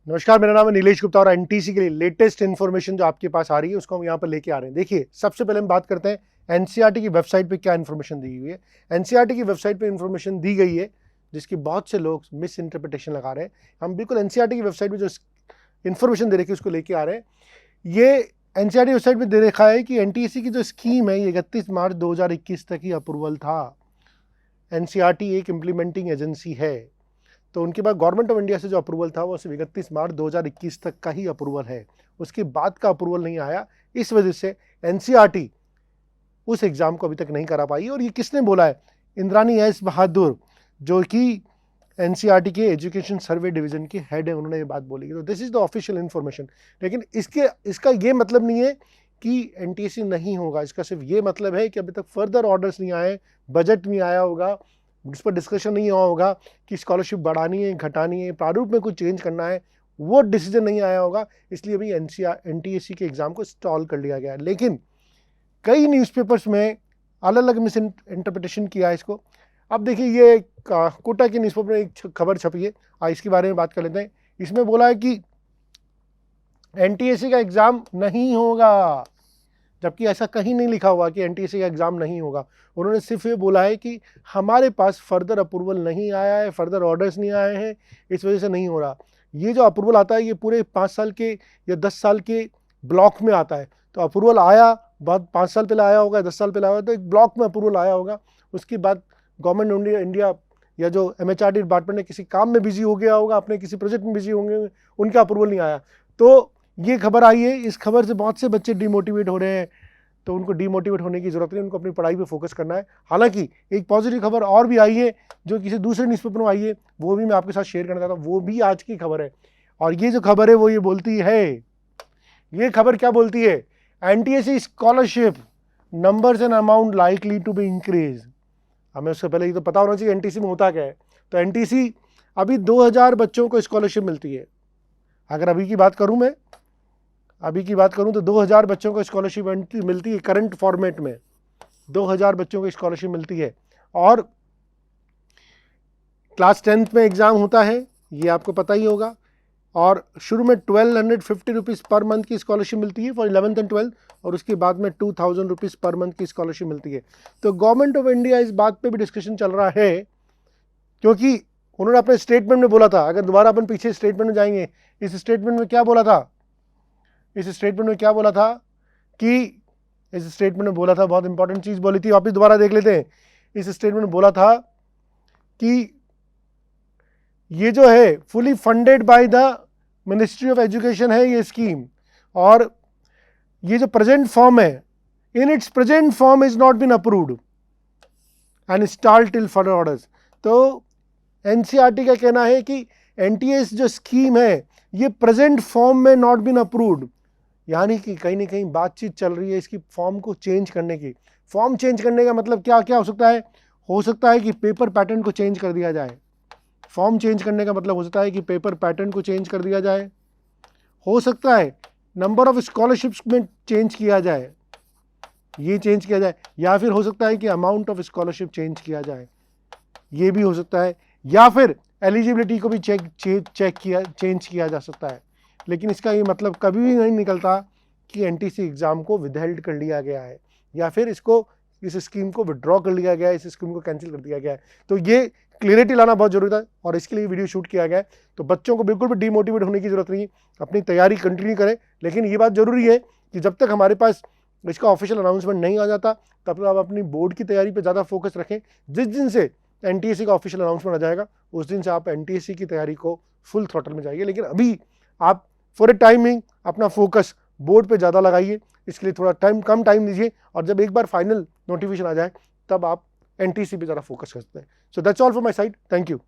नमस्कार, मेरा नाम है नीलेश गुप्ता और एनटीसी के लिए लेटेस्ट इन्फॉर्मेशन जो आपके पास आ रही है उसको हम यहाँ पर लेके आ रहे हैं। देखिए, सबसे पहले हम बात करते हैं एनसीईआरटी की वेबसाइट पे क्या इन्फॉर्मेशन दी हुई है। एनसीईआरटी की वेबसाइट पे इन्फॉर्मेशन दी गई है जिसकी बहुत से लोग मिस इंटरप्रिटेशन लगा रहे हैं। हम बिल्कुल एनसीईआरटी की वेबसाइट पर जो इन्फॉर्मेशन दे रखी है उसको लेके आ रहे हैं। ये एनसीईआरटी वेबसाइट पर दे रखा है कि एनटीसी की जो स्कीम है ये 31 मार्च 2021 तक ही अप्रूवल था। एनसीईआरटी एक इम्प्लीमेंटिंग एजेंसी है, तो उनके पास गवर्नमेंट ऑफ इंडिया से जो अप्रूवल था वो सिर्फ 31 मार्च 2021 तक का ही अप्रूवल है, उसके बाद का अप्रूवल नहीं आया। इस वजह से एनसीईआरटी उस एग्ज़ाम को अभी तक नहीं करा पाई। और ये किसने बोला है? इंद्रानी एस बहादुर, जो कि एनसीईआरटी के एजुकेशन सर्वे डिवीजन के हेड है, उन्होंने ये बात बोली। तो this is the official information. लेकिन इसका ये मतलब नहीं है कि एनटीसी नहीं होगा। इसका सिर्फ ये मतलब है कि अभी तक फर्दर ऑर्डर्स नहीं आए, बजट नहीं आया होगा, जिस पर डिस्कशन नहीं हुआ होगा कि स्कॉलरशिप बढ़ानी है, घटानी है, प्रारूप में कुछ चेंज करना है, वो डिसीजन नहीं आया होगा। इसलिए अभी एनटीएससी के एग्ज़ाम को स्टॉल कर लिया गया है। लेकिन कई न्यूज़पेपर्स में अलग अलग मिस इंटरप्रिटेशन किया है इसको। अब देखिए, ये कोटा के न्यूज़पेपर में एक खबर छपी है, इसके बारे में बात कर लेते हैं। इसमें बोला है कि एनटीएससी का एग्ज़ाम नहीं होगा, जबकि ऐसा कहीं नहीं लिखा हुआ कि एनटीएससी का एग्ज़ाम नहीं होगा। उन्होंने सिर्फ ये बोला है कि हमारे पास फर्दर अप्रूवल नहीं आया है, फर्दर ऑर्डर्स नहीं आए हैं, इस वजह से नहीं हो रहा। ये जो अप्रूवल आता है ये पूरे 5 साल के या 10 साल के ब्लॉक में आता है। तो अप्रूवल आया, बहुत 5 साल पहले आया होगा, 10 साल पहले आया होगा, तो एक ब्लॉक में अप्रूवल आया होगा। उसके बाद गवर्नमेंट इंडिया या जो एमएचआरडी डिपार्टमेंट ने किसी काम में बिजी हो गया होगा, अपने किसी प्रोजेक्ट में बिजी होंगे, उनका अप्रूवल नहीं आया। तो ये खबर आई है, इस खबर से बहुत से बच्चे डिमोटिवेट हो रहे हैं। तो उनको डिमोटिवेट होने की ज़रूरत नहीं, उनको अपनी पढ़ाई पे फोकस करना है। हालांकि एक पॉजिटिव खबर और भी आई है जो किसी दूसरे न्यूज़पेपर में आई है, वो भी मैं आपके साथ शेयर करना चाहता हूँ। वो भी आज की खबर है, और ये जो खबर है वो ये बोलती है, ये खबर क्या बोलती है? NTSC scholarship numbers and amount likely to be increase. हमें उससे पहले ये तो पता होना चाहिए एनटीसी में होता क्या है। तो एनटीसी अभी 2000 बच्चों को स्कॉलरशिप मिलती है। अगर अभी की बात करूं तो 2000 बच्चों को स्कॉलरशिप मिलती है करंट फॉर्मेट में। 2000 बच्चों को स्कॉलरशिप मिलती है, और क्लास 10th में एग्ज़ाम होता है, ये आपको पता ही होगा। और शुरू में 1250 रुपीज़ पर मंथ की स्कॉलरशिप मिलती है फॉर 11th एंड 12th, और उसके बाद में 2000 रुपीज़ पर मंथ की स्कॉलरशिप मिलती है। तो गवर्नमेंट ऑफ इंडिया इस बात पे भी डिस्कशन चल रहा है, क्योंकि उन्होंने अपने स्टेटमेंट में बोला था। अगर दोबारा अपन पीछे स्टेटमेंट में जाएंगे, इस स्टेटमेंट में क्या बोला था? बहुत इंपॉर्टेंट चीज़ बोली थी, वापस दोबारा देख लेते हैं। इस स्टेटमेंट में बोला था कि ये जो है fully funded by the ministry of education है ये स्कीम, और ये जो प्रेजेंट फॉर्म है, in its present form is not been approved and start till further orders. तो एनसीईआरटी का कहना है कि एनटीएस जो स्कीम है ये प्रेजेंट फॉर्म में नॉट बीन अप्रूव्ड, यानी कि कहीं ना कहीं बातचीत चल रही है इसकी फॉर्म को चेंज करने की। फॉर्म चेंज करने का मतलब क्या क्या हो सकता है? हो सकता है कि पेपर पैटर्न को चेंज कर दिया जाए। फॉर्म चेंज करने का मतलब हो सकता है कि पेपर पैटर्न को चेंज कर दिया जाए, हो सकता है नंबर ऑफ स्कॉलरशिप्स में चेंज किया जाए, ये चेंज किया जाए, या फिर हो सकता है कि अमाउंट ऑफ स्कॉलरशिप चेंज किया जाए, ये भी हो सकता है, या फिर एलिजिबिलिटी को भी चेंज किया जा सकता है। लेकिन इसका ये मतलब कभी भी नहीं निकलता कि एनटीसी एग्ज़ाम को विदहेल्ड कर लिया गया है, या फिर इस स्कीम को विड्रॉ कर लिया गया है, इस स्कीम को कैंसिल कर दिया गया है। तो ये क्लियरिटी लाना बहुत जरूरी था, और इसके लिए वीडियो शूट किया गया है। तो बच्चों को बिल्कुल भी डिमोटिवेट होने की जरूरत नहीं है, अपनी तैयारी कंटिन्यू करें। लेकिन ये बात जरूरी है कि जब तक हमारे पास इसका ऑफिशियल अनाउंसमेंट नहीं आ जाता, तब तक आप अपनी बोर्ड की तैयारी पर ज़्यादा फोकस रखें। जिस दिन से एनटीएससी का ऑफिशियल अनाउंसमेंट आ जाएगा, उस दिन से आप एनटीएससी की तैयारी को फुल थ्रॉटल में जाइए। लेकिन अभी आप फॉर ए टाइमिंग अपना फोकस बोर्ड पे ज़्यादा लगाइए, इसके लिए थोड़ा कम टाइम दीजिए, और जब एक बार फाइनल नोटिफिकेशन आ जाए तब आप एनटीसी पे ज़्यादा फोकस कर सकते हैं। So that's all from my side, thank you.